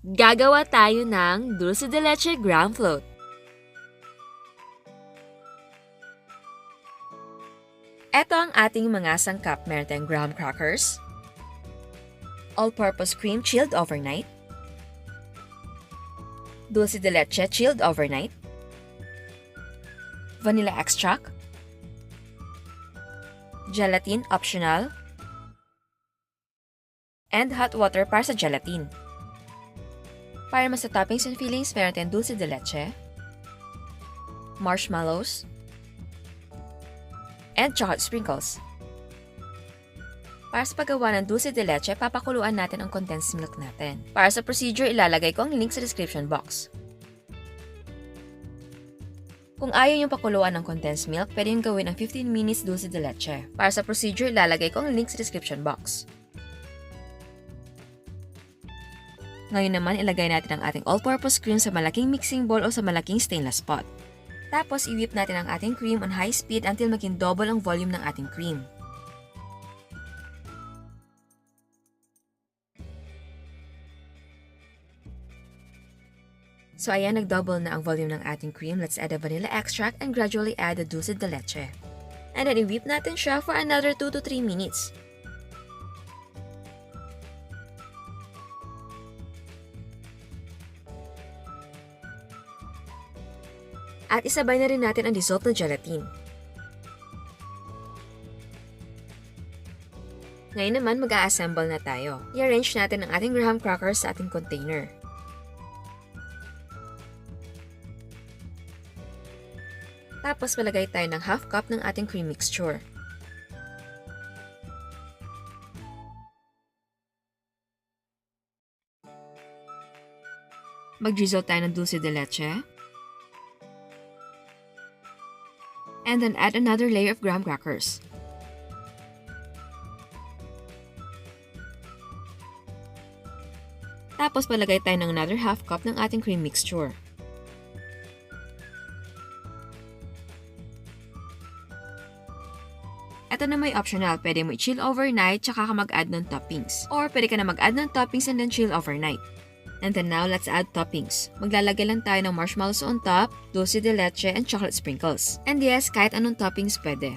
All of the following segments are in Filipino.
Gagawa tayo ng Dulce de Leche Graham Float. Ito ang ating mga sangkap. Meron tayong graham crackers, all-purpose cream chilled overnight, Dulce de Leche chilled overnight, vanilla extract, gelatin optional, and hot water para sa gelatin. Para mas sa toppings and fillings, meron tayong dulce de leche, marshmallows, and chocolate sprinkles. Para sa paggawa ng dulce de leche, papakuluan natin ang condensed milk natin. Para sa procedure, ilalagay ko ang link sa description box. Kung ayaw yung pakuluan ng condensed milk, pwede yung gawin ang 15 minutes dulce de leche. Para sa procedure, ilalagay ko ang link sa description box. Ngayon naman, ilagay natin ang ating all-purpose cream sa malaking mixing bowl o sa malaking stainless pot. Tapos, i-whip natin ang ating cream on high speed until maging double ang volume ng ating cream. So ayan, nag-double na ang volume ng ating cream. Let's add the vanilla extract and gradually add the dulce de leche. And then i-whip natin siya for another 2 to 3 minutes. At isabay na rin natin ang dissolved na gelatin. Ngayon naman, mag-a-assemble na tayo. I-arrange natin ang ating graham crackers sa ating container. Tapos, palagay tayo ng half cup ng ating cream mixture. Mag-drizzle tayo ng dulce de leche. And then add another layer of graham crackers. Tapos palagay tayo ng another half cup ng ating cream mixture. Ito na may optional, pwede mo i-chill overnight tsaka ka mag-add ng toppings. Or pwede ka na mag-add ng toppings and then chill overnight. And then now, let's add toppings. Maglalagay lang tayo ng marshmallows on top, dulce de leche, and chocolate sprinkles. And yes, kahit anong toppings pwede.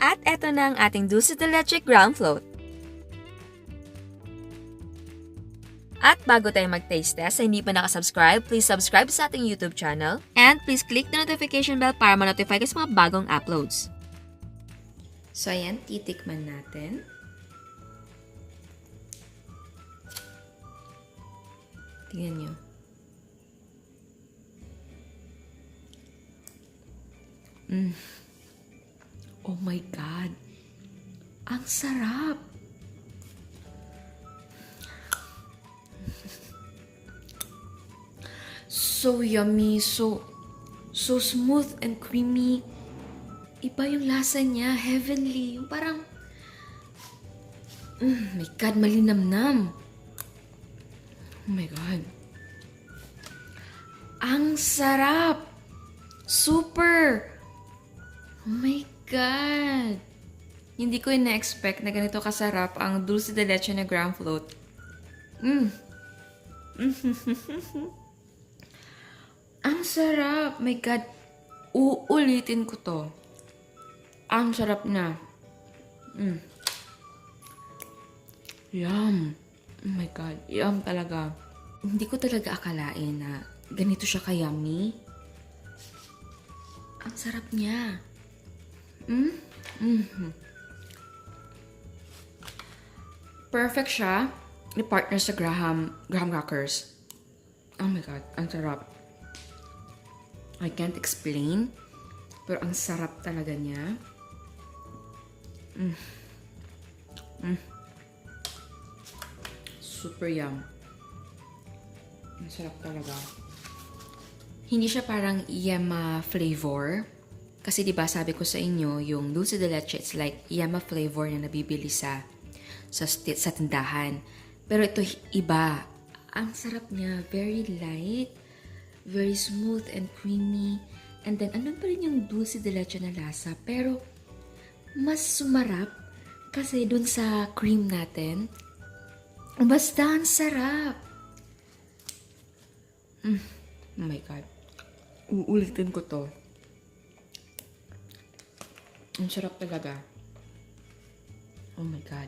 At eto na ang ating dulce de leche graham float. At bago tayo mag-taste test, sa hindi pa nakasubscribe, please subscribe sa ating YouTube channel. And please click the notification bell para ma-notify ka sa mga bagong uploads. So ayan, titikman natin. Tingnan nyo. Oh my God! Ang sarap! So yummy, so smooth and creamy. Iba yung lasa niya, heavenly. Yung parang, my God, malinamnam. Oh my God. Ang sarap! Super! Oh my God! Hindi ko na-expect na ganito kasarap ang dulce de leche na graham float. Ang sarap! My God! Uulitin ko to. Ang sarap na. Yum! Oh my God! Yum talaga. Hindi ko talaga akalain na ganito siya ka-yummy. Ang sarap niya. Perfect siya. Ni-partner sa graham crackers. Oh my God! Ang sarap. I can't explain, pero ang sarap talaga niya. Super yum. Ang sarap talaga. Hindi siya parang yema flavor. Kasi diba sabi ko sa inyo, yung dulce de leche, it's like yema flavor na nabibili sa tindahan. Pero ito iba. Ang sarap niya. Very light. Very smooth and creamy. And then, andun pa rin yung dulce de leche na lasa. Pero, mas sumarap kasi dun sa cream natin. Basta, ang sarap. Oh my God. Uulitin ko to. Ang sarap talaga. Oh my God.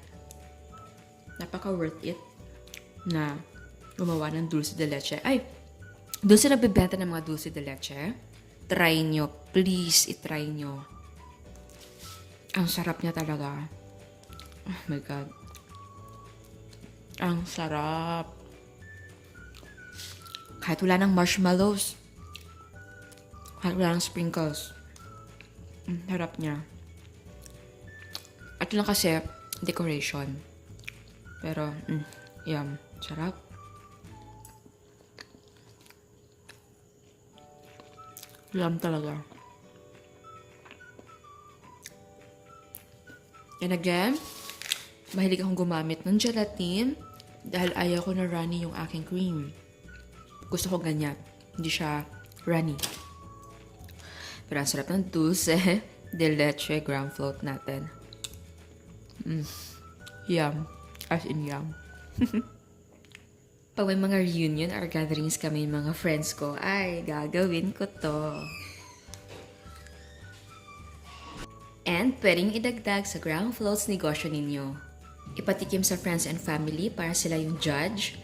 Napaka worth it na gumawa ng dulce de leche. Ay, doon sa nagbebenta ng mga dulce de leche, try nyo. Please, itry nyo. Ang sarap niya talaga. Oh my God. Ang sarap. Kahit wala ng marshmallows. Kahit wala ng sprinkles. Ang sarap niya. At lang kasi, decoration. Pero, yum. Sarap. Yum talaga. And again, mahilig akong gumamit ng gelatine dahil ayaw ko na runny yung aking cream. Gusto ko ganyan. Hindi siya runny. Pero ang sarap ng dulce de leche ground float natin. Yum. As in yum. Pag may mga reunion or gatherings kami mga friends ko, ay, gagawin ko to. And pwedeng idagdag sa ground floats negosyo ninyo. Ipatikim sa friends and family para sila yung judge.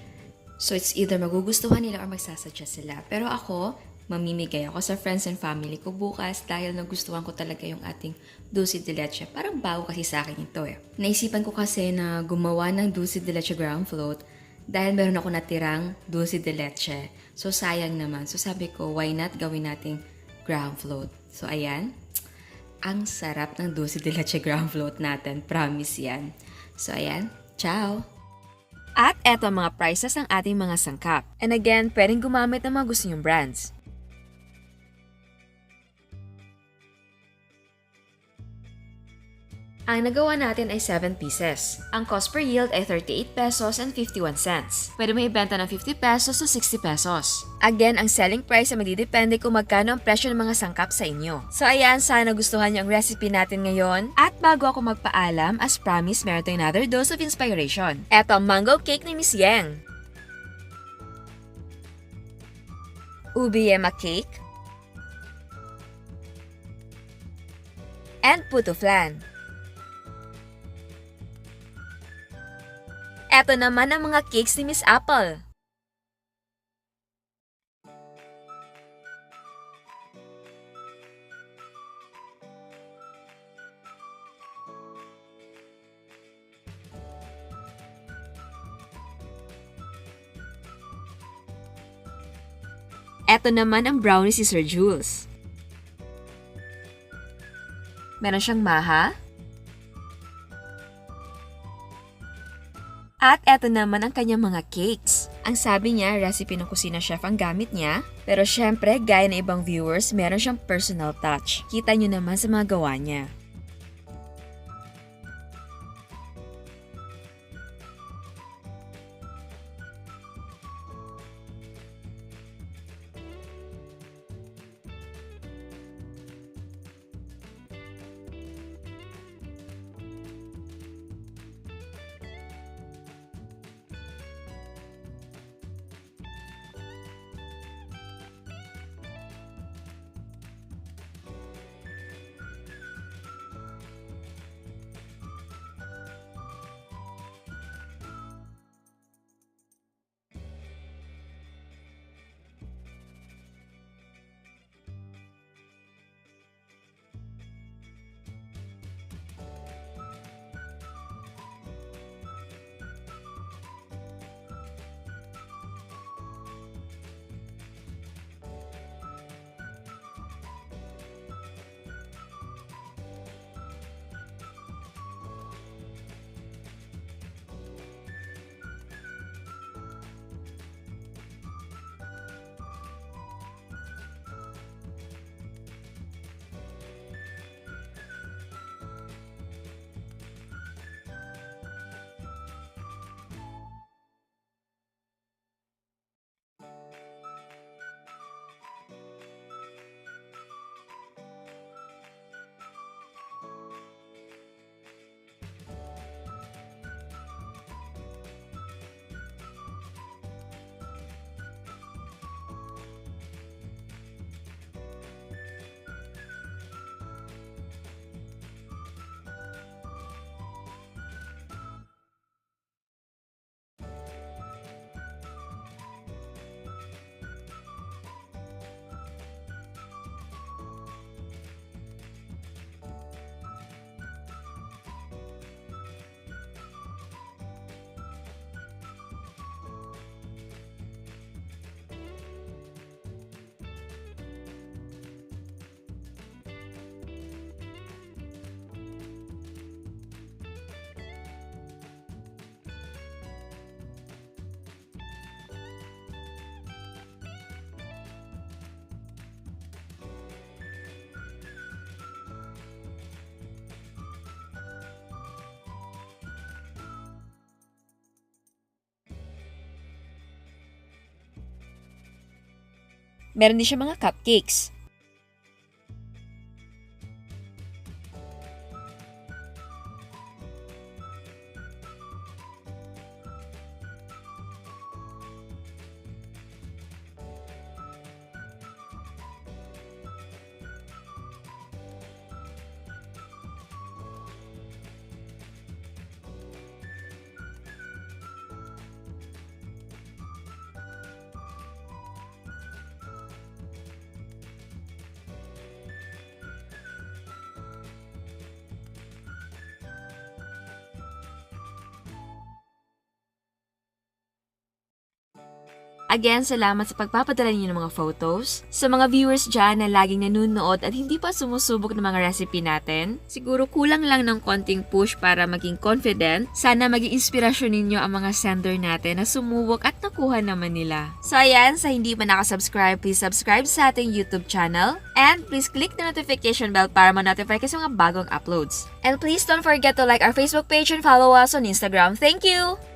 So it's either magugustuhan nila or magsasuggest sila. Pero ako, mamimigay ako sa friends and family ko bukas dahil nagustuhan ko talaga yung ating dulce de leche. Parang bago kasi sa akin ito eh. Naisipan ko kasi na gumawa ng dulce de leche ground float dahil meron ako natirang dulce de leche. So sayang naman. So sabi ko, why not gawin nating ground float? So ayan, ang sarap ng dulce de leche ground float natin. Promise yan. So ayan, ciao! At eto ang mga prices ng ating mga sangkap. And again, pwedeng gumamit ng mga gusto nyong brands. Ang nagawa natin ay 7 pieces. Ang cost per yield ay 38 pesos and 51 cents. Pwede mo ibenta ng 50 pesos to 60 pesos. Again, ang selling price ay magdidepende kung magkano ang presyo ng mga sangkap sa inyo. So ayan, sana gustuhan niyo ang recipe natin ngayon. At bago ako magpaalam, as promised, meron tayong another dose of inspiration. Eto ang mango cake ni Miss Yeng. Ubi yema cake. And puto flan. Eto naman ang mga cakes ni Miss Apple. Eto naman ang brownie si Sir Jules. Meron siyang maha. At eto naman ang kanyang mga cakes. Ang sabi niya, recipe ng Kusina Chef ang gamit niya. Pero syempre, gaya ng ibang viewers, meron siyang personal touch. Kita niyo naman sa mga gawa niya. Meron din siya mga cupcakes. Again, salamat sa pagpapadala niyo ng mga photos. Sa mga viewers dyan na laging nanonood at hindi pa sumusubok ng mga recipe natin, siguro kulang lang ng konting push para maging confident. Sana maging inspirasyon ninyo ang mga sender natin na sumubok at nakuha naman nila. So ayan, sa hindi pa nakasubscribe, please subscribe sa ating YouTube channel. And please click the notification bell para ma-notify kayo sa mga bagong uploads. And please don't forget to like our Facebook page and follow us on Instagram. Thank you!